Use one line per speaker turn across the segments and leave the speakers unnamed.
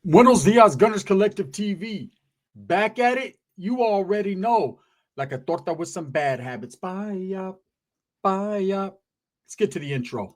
Buenos dias, Gunners Collective TV. Back at it, you already know. Like a torta with some bad habits. Bye up, bye up. Let's get to the intro.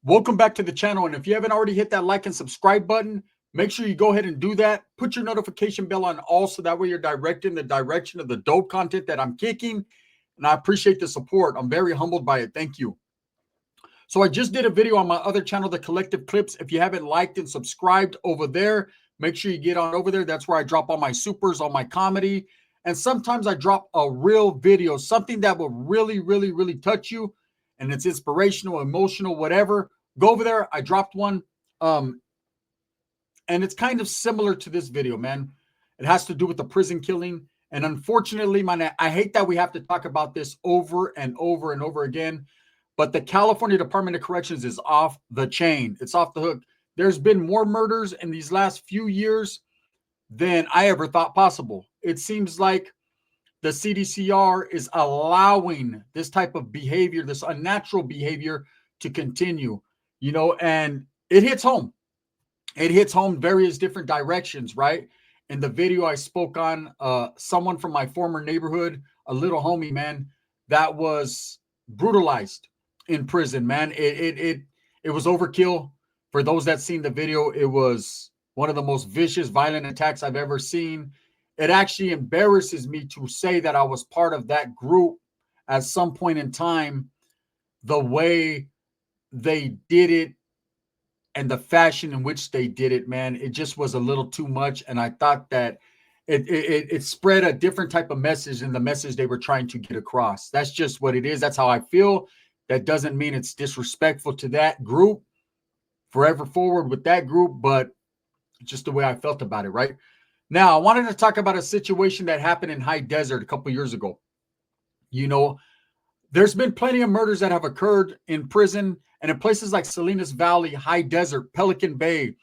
Welcome back to the channel. And if you haven't already hit that like and subscribe button, make sure you go ahead and do that. Put your notification bell on all so that way you're directed in the direction of the dope content that I'm kicking. And I appreciate the support. I'm very humbled by it. Thank you. So I just did a video on my other channel, The Collective Clips. If you haven't liked and subscribed over there, make sure you get on over there. That's where I drop all my supers, all my comedy. And sometimes I drop a real video, something that will really touch you. And it's inspirational, emotional, whatever. Go over there. I dropped one. And it's kind of similar to this video, man. It has to do with the prison killing. And unfortunately, man, I hate that we have to talk about this over and over again. But the California Department of Corrections is off the chain. It's off the hook. There's been more murders in these last few years than I ever thought possible. It seems like the CDCR is allowing this type of behavior, this unnatural behavior to continue, and it hits home. It hits home various different directions, right? In the video I spoke on someone from my former neighborhood, a little homie, man, that was brutalized in prison, man. It was overkill. For those that seen the video, it was one of the most vicious, violent attacks I've ever seen. It actually embarrasses me to say that I was part of that group at some point in time. The way they did it and the fashion in which they did it, man, it just was a little too much. And I thought that it spread a different type of message than the message they were trying to get across. That's just what it is. That's how I feel. That doesn't mean it's disrespectful to that group. Forever forward with that group, but just the way I felt about it, right? Now, I wanted to talk about a situation that happened in High Desert a couple years ago. There's been plenty of murders that have occurred in prison and in places like Salinas Valley, High Desert, Pelican Bay,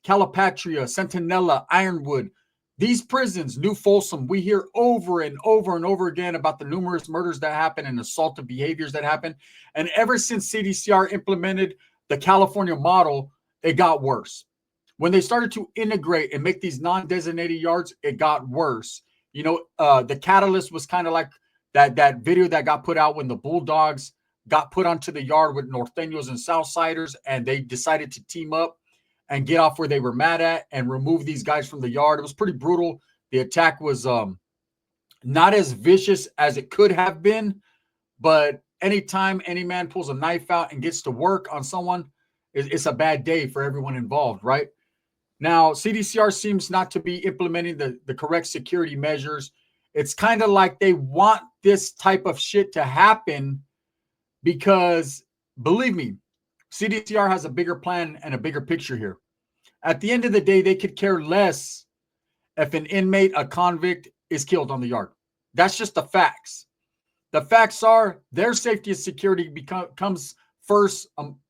Calipatria, Centinela, Ironwood. These prisons, New Folsom, we hear over and over again about the numerous murders that happen and assaultive behaviors that happen. And ever since CDCR implemented the California model, it got worse. When they started to integrate and make these non-designated yards, it got worse. The catalyst was kind of like that video that got put out when the Bulldogs got put onto the yard with Norteños and Southsiders, and they decided to team up and get off where they were mad at and remove these guys from the yard. It was pretty brutal. The attack was not as vicious as it could have been, but anytime any man pulls a knife out and gets to work on someone, it's a bad day for everyone involved, right? Now, CDCR seems not to be implementing the correct security measures. It's kind of like they want this type of shit to happen because, believe me, CDCR has a bigger plan and a bigger picture here. At the end of the day, they could care less if an inmate, a convict, is killed on the yard. That's just the facts. The facts are their safety and security comes first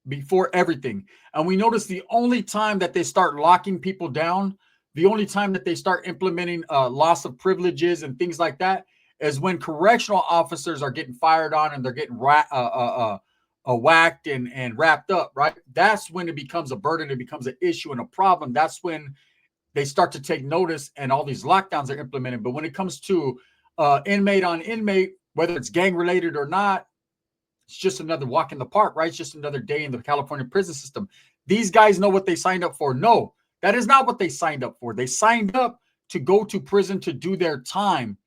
before everything. And we notice the only time that they start locking people down, the only time that they start implementing loss of privileges and things like that is when correctional officers are getting fired on and they're getting whacked and wrapped up, right? That's when it becomes a burden, it becomes an issue and a problem. That's when they start to take notice and all these lockdowns are implemented. But when it comes to inmate on inmate, whether it's gang related or not, it's just another walk in the park, right? It's just another day in the California prison system. These guys know what they signed up for. No, that is not what they signed up for. They signed up to go to prison to do their time.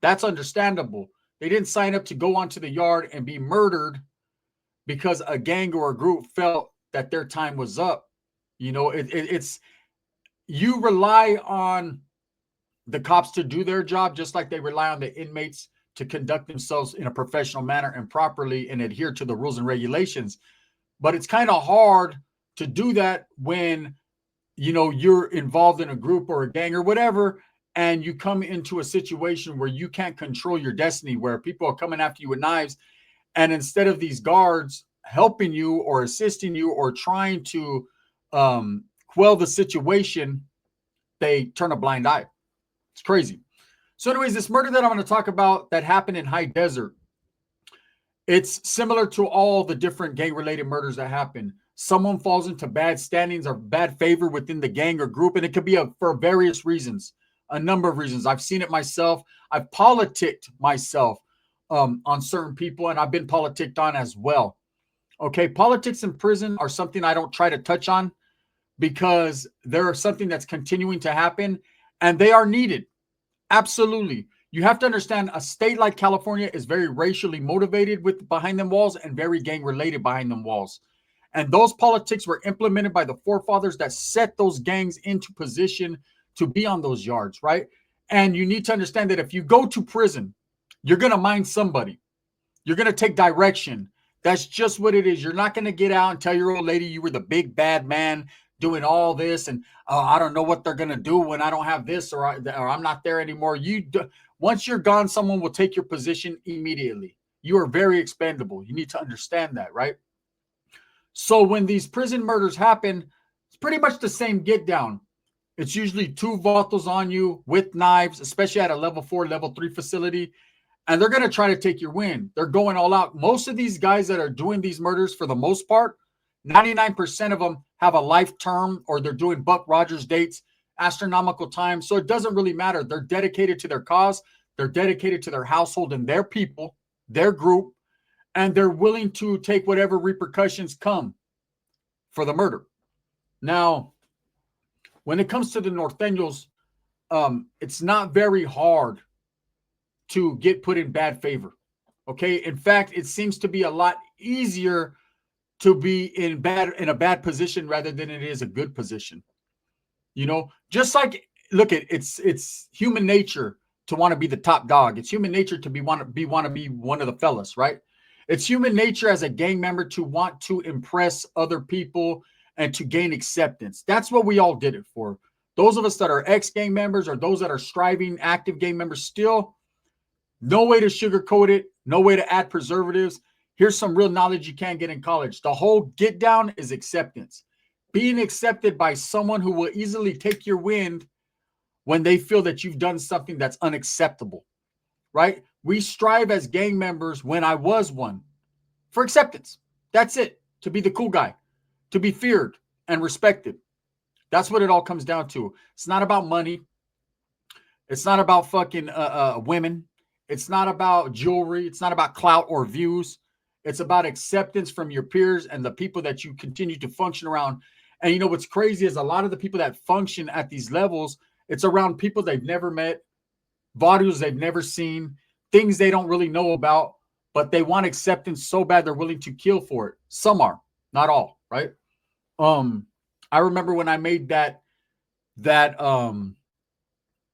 That's understandable. They didn't sign up to go onto the yard and be murdered because a gang or a group felt that their time was up. It's you rely on the cops to do their job just like they rely on the inmates to conduct themselves in a professional manner and properly and adhere to the rules and regulations. But it's kind of hard to do that when, you're involved in a group or a gang or whatever, and you come into a situation where you can't control your destiny, where people are coming after you with knives And instead of these guards helping you or assisting you or trying to quell the situation, they turn a blind eye. It's crazy. So anyways, this murder that I'm going to talk about that happened in High Desert, it's similar to all the different gang-related murders that happen. Someone falls into bad standings or bad favor within the gang or group, and it could be for various reasons, a number of reasons. I've seen it myself. I've politicked myself on certain people, and I've been politicked on as well. Okay, politics in prison are something I don't try to touch on because they're something that's continuing to happen, and they are needed. Absolutely. You have to understand a state like California is very racially motivated with behind them walls and very gang related behind them walls. And those politics were implemented by the forefathers that set those gangs into position to be on those yards, right? And you need to understand that if you go to prison, you're going to mind somebody. You're going to take direction. That's just what it is. You're not going to get out and tell your old lady you were the big bad man doing all this and I don't know what they're going to do when I don't have this or I'm not there anymore. Once you're gone, someone will take your position immediately. You are very expendable. You need to understand that, right? So when these prison murders happen, it's pretty much the same get down. It's usually 2 vatos on you with knives, especially at a level 4, level 3 facility. And they're going to try to take your win. They're going all out. Most of these guys that are doing these murders, for the most part, 99% of them have a life term or they're doing Buck Rogers dates, astronomical time. So it doesn't really matter. They're dedicated to their cause. They're dedicated to their household and their people, their group, and they're willing to take whatever repercussions come for the murder. Now, when it comes to the Norteños, it's not very hard to get put in bad favor. Okay. In fact, it seems to be a lot easier to be in a bad position rather than it is a good position. You know, just like look at it's human nature to want to be the top dog. It's human nature to want to be one of the fellas, right? It's human nature as a gang member to want to impress other people and to gain acceptance. That's what we all did it for. Those of us that are ex-gang members or those that are striving active gang members still, no way to sugarcoat it, no way to add preservatives. Here's some real knowledge you can't get in college. The whole get down is acceptance. Being accepted by someone who will easily take your wind when they feel that you've done something that's unacceptable, right? We strive as gang members, when I was one, for acceptance. That's it. To be the cool guy, to be feared and respected. That's what it all comes down to. It's not about money. It's not about fucking women. It's not about jewelry. It's not about clout or views. It's about acceptance from your peers and the people that you continue to function around. And you know what's crazy is a lot of the people that function at these levels, it's around people they've never met, bodies they've never seen, things they don't really know about, but they want acceptance so bad they're willing to kill for it. Some are, not all, right? I remember when I made that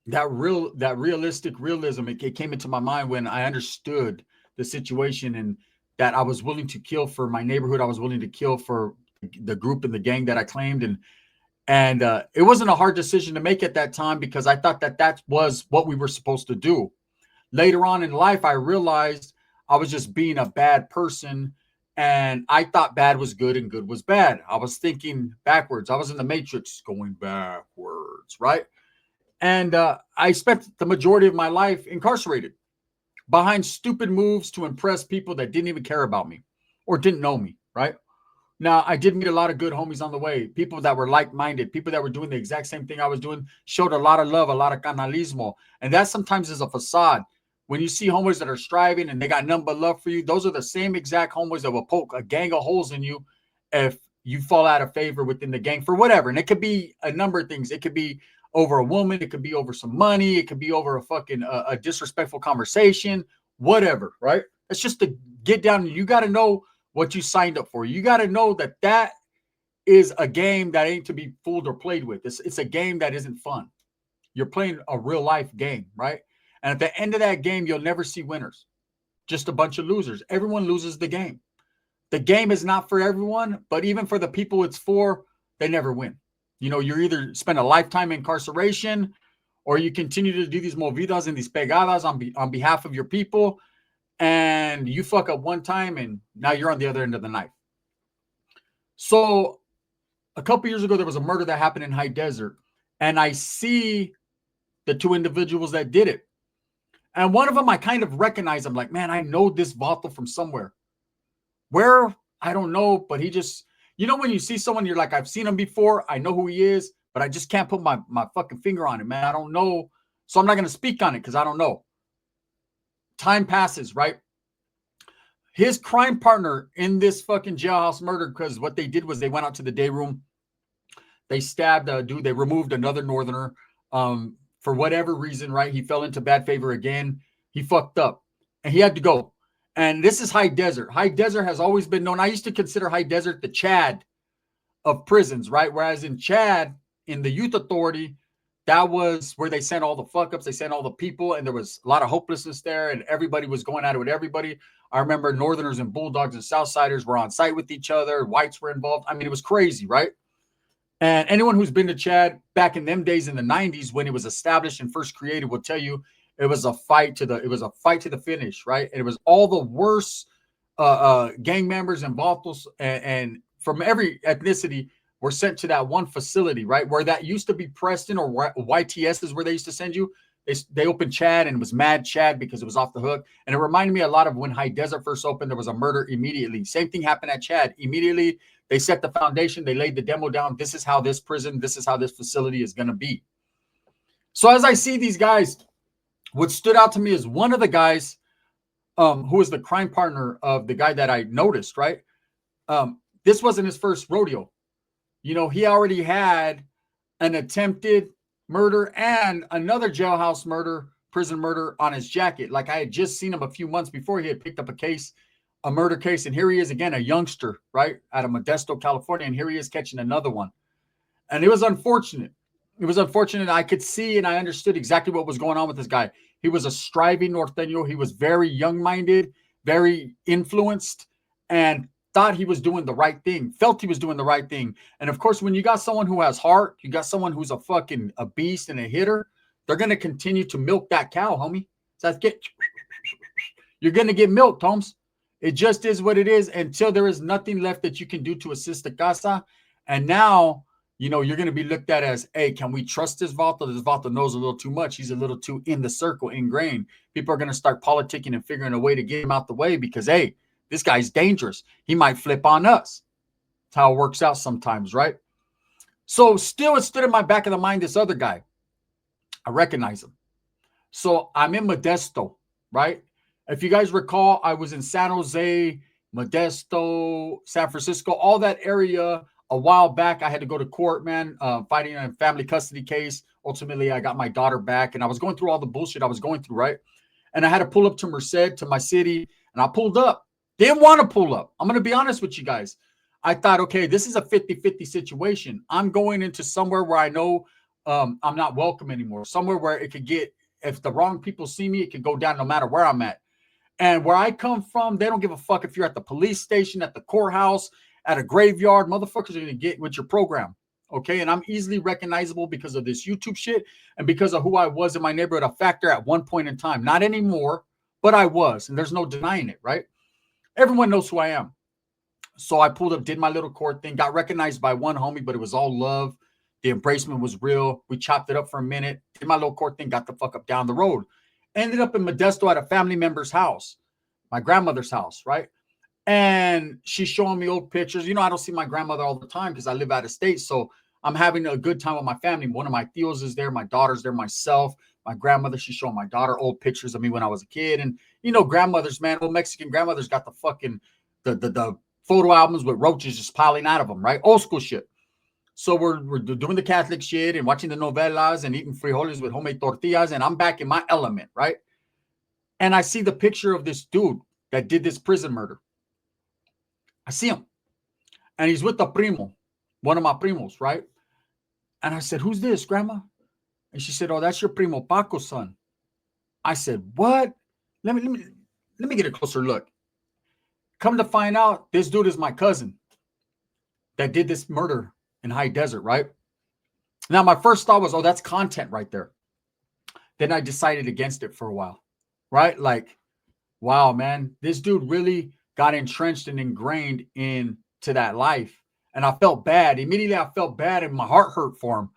realistic realism, it came into my mind when I understood the situation and that I was willing to kill for my neighborhood. I was willing to kill for the group and the gang that I claimed. And it wasn't a hard decision to make at that time because I thought that was what we were supposed to do. Later on in life, I realized I was just being a bad person and I thought bad was good and good was bad. I was thinking backwards. I was in the matrix going backwards, right? And I spent the majority of my life incarcerated behind stupid moves to impress people that didn't even care about me or didn't know me, right? Now, I did meet a lot of good homies on the way, people that were like-minded, people that were doing the exact same thing I was doing, showed a lot of love, a lot of canalismo. And that sometimes is a facade. When you see homeboys that are striving and they got nothing but love for you, those are the same exact homeboys that will poke a gang of holes in you if you fall out of favor within the gang for whatever. And it could be a number of things. It could be over a woman. It could be over some money. It could be over a fucking a disrespectful conversation, whatever, right? It's just to get down. You got to know what you signed up for. You got to know that is a game that ain't to be fooled or played with. It's a game that isn't fun. You're playing a real life game, right? And at the end of that game, you'll never see winners. Just a bunch of losers. Everyone loses the game. The game is not for everyone, but even for the people it's for, they never win. You know, you're either spend a lifetime incarceration or you continue to do these movidas and these pegadas on behalf of your people. and you fuck up one time and now you're on the other end of the knife. So a couple years ago, there was a murder that happened in High Desert, and I see the two individuals that did it. And one of them, I kind of recognize. I'm like, man, I know this vato from somewhere. Where? I don't know, but he just, when you see someone, you're like, I've seen him before. I know who he is, but I just can't put my fucking finger on it, man. I don't know. So I'm not going to speak on it because I don't know. Time passes, right? His crime partner in this fucking jailhouse murder, because what they did was they went out to the day room. They stabbed a dude. They removed another northerner. For whatever reason, right? He fell into bad favor again. He fucked up and he had to go. And this is High Desert. High Desert has always been known. I used to consider High Desert the Chad of prisons, right? Whereas in Chad, in the youth authority, that was where they sent all the fuck ups. They sent all the people, and there was a lot of hopelessness there, and everybody was going at it with everybody. I remember Northerners and Bulldogs and Southsiders were on site with each other. Whites were involved. I mean, it was crazy, right? And anyone who's been to Chad back in them days in the 90s when it was established and first created will tell you it was a fight to the finish, right? And it was all the worst gang members and vatos and from every ethnicity were sent to that one facility, right? Where that used to be Preston or YTS is where they used to send you. They opened Chad and it was Mad Chad because it was off the hook. And it reminded me a lot of when High Desert first opened, there was a murder immediately. Same thing happened at Chad. Immediately, they set the foundation. They laid the demo down. This is how this facility is going to be. So as I see these guys, what stood out to me is one of the guys who was the crime partner of the guy that I noticed, right? This wasn't his first rodeo. He already had an attempted murder and another jailhouse murder, prison murder on his jacket. Like I had just seen him a few months before. He had picked up a murder case. And here he is again, a youngster, right? Out of Modesto, California. And here he is catching another one. And it was unfortunate. It was unfortunate. I could see and I understood exactly what was going on with this guy. He was a striving norteño. He was very young-minded, very influenced, and thought he was doing the right thing, felt he was doing the right thing. And of course, when you got someone who has heart, you got someone who's a beast and a hitter, they're going to continue to milk that cow, homie. So you're going to get milked, Holmes. It just is what it is until there is nothing left that you can do to assist the casa. And now, you're going to be looked at as, hey, can we trust this vato? This vato knows a little too much. He's a little too in the circle, ingrained. People are going to start politicking and figuring a way to get him out the way because, hey, this guy's dangerous. He might flip on us. That's how it works out sometimes, right? So still it stood in my back of the mind, this other guy. I recognize him. So I'm in Modesto, right? If you guys recall, I was in San Jose, Modesto, San Francisco, all that area a while back. I had to go to court, man, fighting a family custody case. Ultimately, I got my daughter back, and I was going through all the bullshit I was going through, right? And I had to pull up to Merced, to my city, and I pulled up. Didn't want to pull up. I'm going to be honest with you guys. I thought, okay, this is a 50-50 situation. I'm going into somewhere where I know I'm not welcome anymore. Somewhere where it could get, if the wrong people see me, it could go down no matter where I'm at. And where I come from, they don't give a fuck if you're at the police station, at the courthouse, at a graveyard. Motherfuckers are going to get with your program. Okay. And I'm easily recognizable because of this YouTube shit and because of who I was in my neighborhood, a factor at one point in time. Not anymore, but I was. And there's no denying it, right? Everyone knows who I am. So I pulled up, did my little court thing, got recognized by one homie, but it was all love. The embracement was real. We chopped it up for a minute, did my little court thing, got the fuck up down the road. Ended up in Modesto at a family member's house, my grandmother's house, right? And she's showing me old pictures. I don't see my grandmother all the time because I live out of state. So I'm having a good time with my family. One of my tios is there. My daughter's there, myself. My grandmother, she's showing my daughter old pictures of me when I was a kid. And, grandmothers, man, old Mexican grandmothers got the fucking, the photo albums with roaches just piling out of them, right? Old school shit. So we're doing the Catholic shit and watching the novelas and eating frijoles with homemade tortillas. And I'm back in my element, right? And I see the picture of this dude that did this prison murder. I see him. And he's with the primo, one of my primos, right? And I said, who's this, grandma? And she said, oh, that's your primo Paco's son. I said, what? Let me get a closer look. Come to find out, this dude is my cousin that did this murder in High Desert, right? Now, my first thought was, oh, that's content right there. Then I decided against it for a while, right? Like, wow, man, this dude really got entrenched and ingrained into that life. And I felt bad. Immediately, I felt bad and my heart hurt for him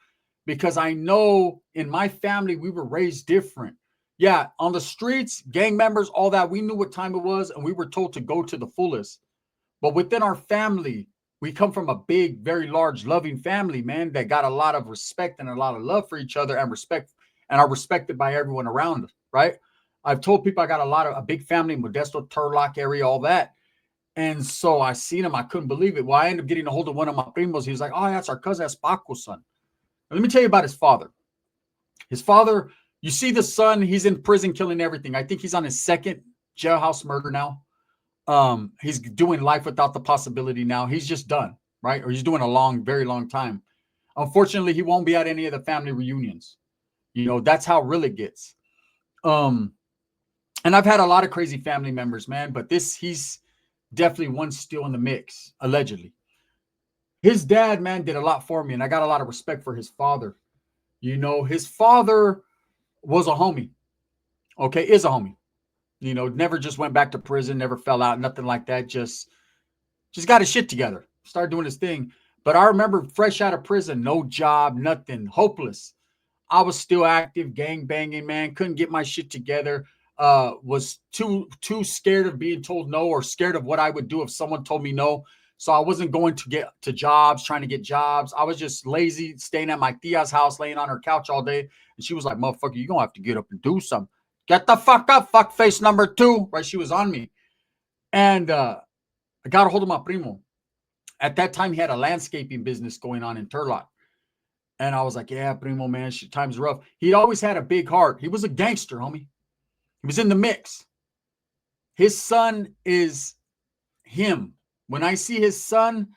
because I know in my family, we were raised different. Yeah, on the streets, gang members, all that, we knew what time it was and we were told to go to the fullest. But within our family, we come from a big, very large, loving family, man, that got a lot of respect and a lot of love for each other and respect and are respected by everyone around us, right? I've told people I got a big family, Modesto, Turlock area, all that. And so I seen him. I couldn't believe it. Well, I ended up getting a hold of one of my primos. He was like, oh, that's our cousin. That's Paco's son. Now, let me tell you about his father. His father, you see the son, he's in prison killing everything. I think he's on his second jailhouse murder now. He's doing life without the possibility now. He's just done, right? Or he's doing a long, very long time. Unfortunately, he won't be at any of the family reunions. You know, that's how real it gets. And I've had a lot of crazy family members, man, but he's definitely one still in the mix, allegedly. His dad, man, did a lot for me, and I got a lot of respect for his father. You know, his father was a homie, okay, is a homie. You know, never just went back to prison, never fell out, nothing like that. Just got his shit together, started doing his thing. But I remember fresh out of prison, no job, nothing, hopeless. I was still active, gang banging, man. Couldn't get my shit together. Was too scared of being told no or scared of what I would do if someone told me no. So I wasn't going to get to jobs, trying to get jobs. I was just lazy, staying at my tia's house, laying on her couch all day. And she was like, motherfucker, you're going to have to get up and do something. Get the fuck up, fuck face number 2. Right? She was on me. And I got a hold of my primo. At that time, he had a landscaping business going on in Turlock. And I was like, yeah, primo, man, time's rough. He'd always had a big heart. He was a gangster, homie. He was in the mix. His son is him. When I see his son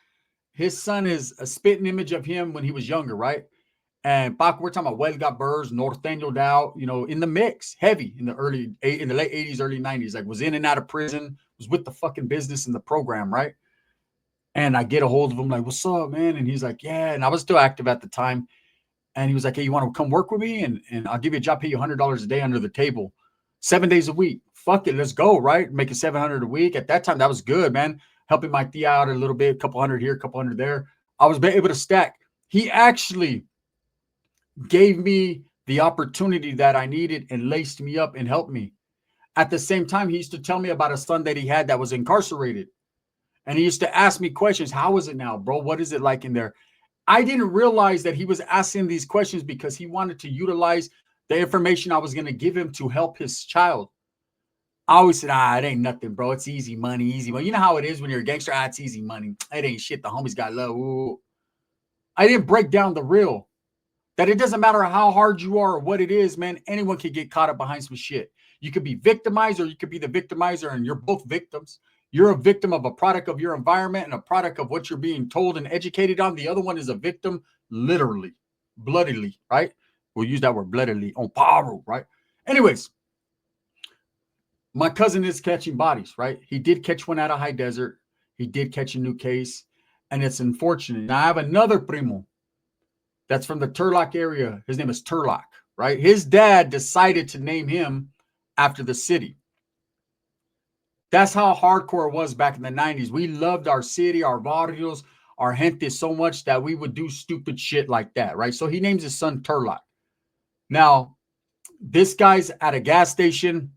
is a spitting image of him when he was younger, right? And Paco, we're talking about Huelga Burrs, Norteño Dow, you know, in the lix, heavy in the late 80s, early 90s, like was in and out of prison, was with the fucking business in the program, right? And I get a hold of him, like, what's up, man? And he's like, yeah. And I was still active at the time. And he was like, hey, you want to come work with me? And I'll give you a job, pay you $100 a day under the table, 7 days a week. Fuck it, let's go, right? Making $700 a week. At that time, that was good, man. Helping my tia out a little bit, a couple hundred here, a couple hundred there. I was able to stack. He actually gave me the opportunity that I needed and laced me up and helped me. At the same time, he used to tell me about a son that he had that was incarcerated. And he used to ask me questions. How is it now, bro? What is it like in there? I didn't realize that he was asking these questions because he wanted to utilize the information I was going to give him to help his child. I always said, it ain't nothing, bro. It's easy money, easy money. You know how it is when you're a gangster? It's easy money. It ain't shit. The homies got love. Ooh. I didn't break down the real. That it doesn't matter how hard you are or what it is, man. Anyone can get caught up behind some shit. You could be victimized or you could be the victimizer, and you're both victims. You're a victim of a product of your environment and a product of what you're being told and educated on. The other one is a victim, literally, bloodily, right? We'll use that word, bloodily, on paro, right? Anyways, my cousin is catching bodies, right? He did catch one out of High Desert. He did catch a new case, and it's unfortunate. Now, I have another primo that's from the Turlock area. His name is Turlock, right? His dad decided to name him after the city. That's how hardcore it was back in the 90s. We loved our city, our barrios, our gente so much that we would do stupid shit like that, right? So he names his son Turlock. Now, this guy's at a gas station,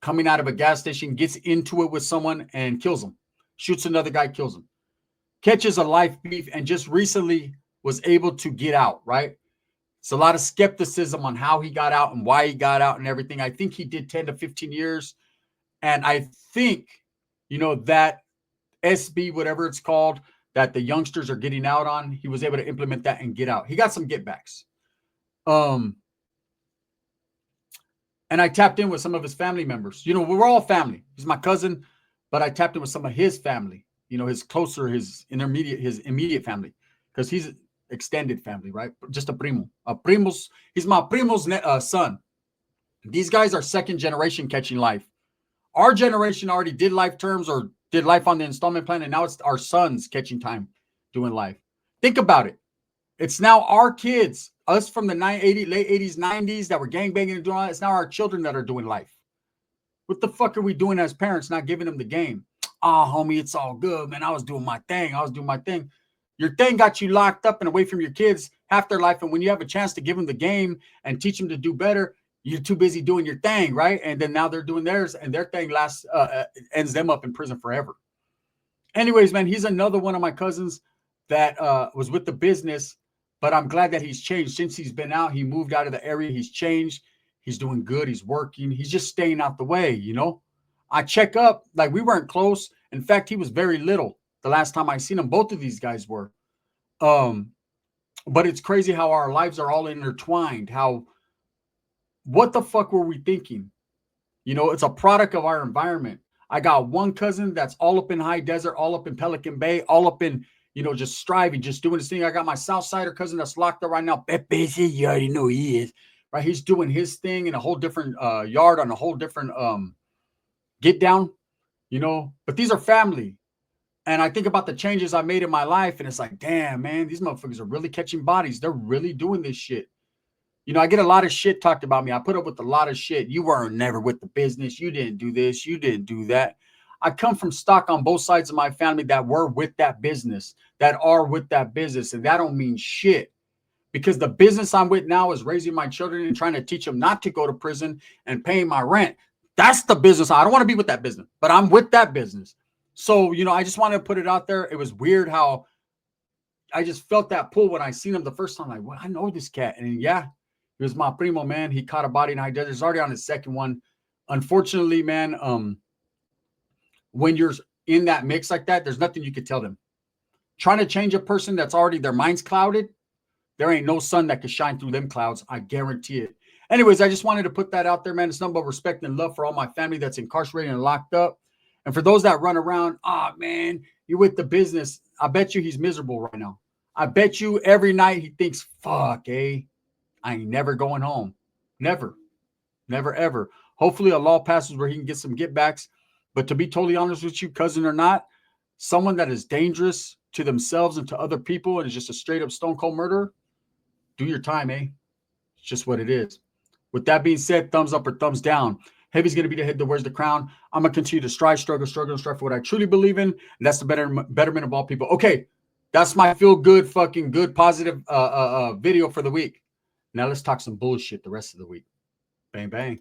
coming out of a gas station, gets into it with someone and kills him. Shoots another guy, kills him. Catches a life beef and just recently was able to get out, right? It's a lot of skepticism on how he got out and why he got out and everything. I think he did 10 to 15 years. And I think, you know, that SB, whatever it's called, that the youngsters are getting out on, he was able to implement that and get out. He got some get backs. And I tapped in with some of his family members. You know, we're all family. He's my cousin, but I tapped in with some of his family, you know, his immediate family, because he's extended family, right? Just a primo. He's my primo's son. These guys are second generation catching life. Our generation already did life terms or did life on the installment plan, and now it's our sons catching time doing life. Think about it. It's now our kids, us from the late 80s, 90s that were gangbanging and doing all that. It's now our children that are doing life. What the fuck are we doing as parents, not giving them the game? Oh, homie, it's all good, man. I was doing my thing. Your thing got you locked up and away from your kids half their life. And when you have a chance to give them the game and teach them to do better, you're too busy doing your thing, right? And then now they're doing theirs, and their thing ends them up in prison forever. Anyways, man, he's another one of my cousins that was with the business, but I'm glad that he's changed. Since he's been out, he moved out of the area. He's changed. He's doing good. He's working. He's just staying out the way, you know? I check up, like we weren't close. In fact, he was very little the last time I seen him. Both of these guys were. But it's crazy how our lives are all intertwined. What the fuck were we thinking? You know, it's a product of our environment. I got one cousin that's all up in high desert, all up in Pelican Bay, all up in, you know, just striving, just doing his thing. I got my Southsider cousin that's locked up right now. Pepe, you already know he is, right? He's doing his thing in a whole different yard on a whole different get down, you know. But these are family. And I think about the changes I made in my life, and it's like, damn, man, these motherfuckers are really catching bodies. They're really doing this shit. You know, I get a lot of shit talked about me. I put up with a lot of shit. You weren't never with the business. You didn't do this. You didn't do that. I come from stock on both sides of my family that were with that business, that are with that business. And that don't mean shit, because the business I'm with now is raising my children and trying to teach them not to go to prison and paying my rent. That's the business. I don't want to be with that business, but I'm with that business. So, you know, I just want to put it out there. It was weird how I just felt that pull when I seen him the first time. Like, well, I know this cat. And yeah, he was my primo, man. He caught a body in high desert. He's already on his second one. Unfortunately, man, when you're in that mix like that, there's nothing you could tell them. Trying to change a person that's already, their mind's clouded, there ain't no sun that could shine through them clouds. I guarantee it. Anyways, I just wanted to put that out there, man. It's nothing but respect and love for all my family that's incarcerated and locked up. And for those that run around, man, you're with the business. I bet you he's miserable right now. I bet you every night he thinks, fuck, I ain't never going home. Never, ever. Hopefully a law passes where he can get some get backs. But to be totally honest with you, cousin or not, someone that is dangerous to themselves and to other people and is just a straight up stone cold murderer, do your time, It's just what it is. With that being said, thumbs up or thumbs down. Heavy's going to be the head that wears the crown. I'm going to continue to strive, struggle for what I truly believe in. And that's the betterment of all people. Okay, that's my feel good, fucking good, positive video for the week. Now let's talk some bullshit the rest of the week. Bang, bang.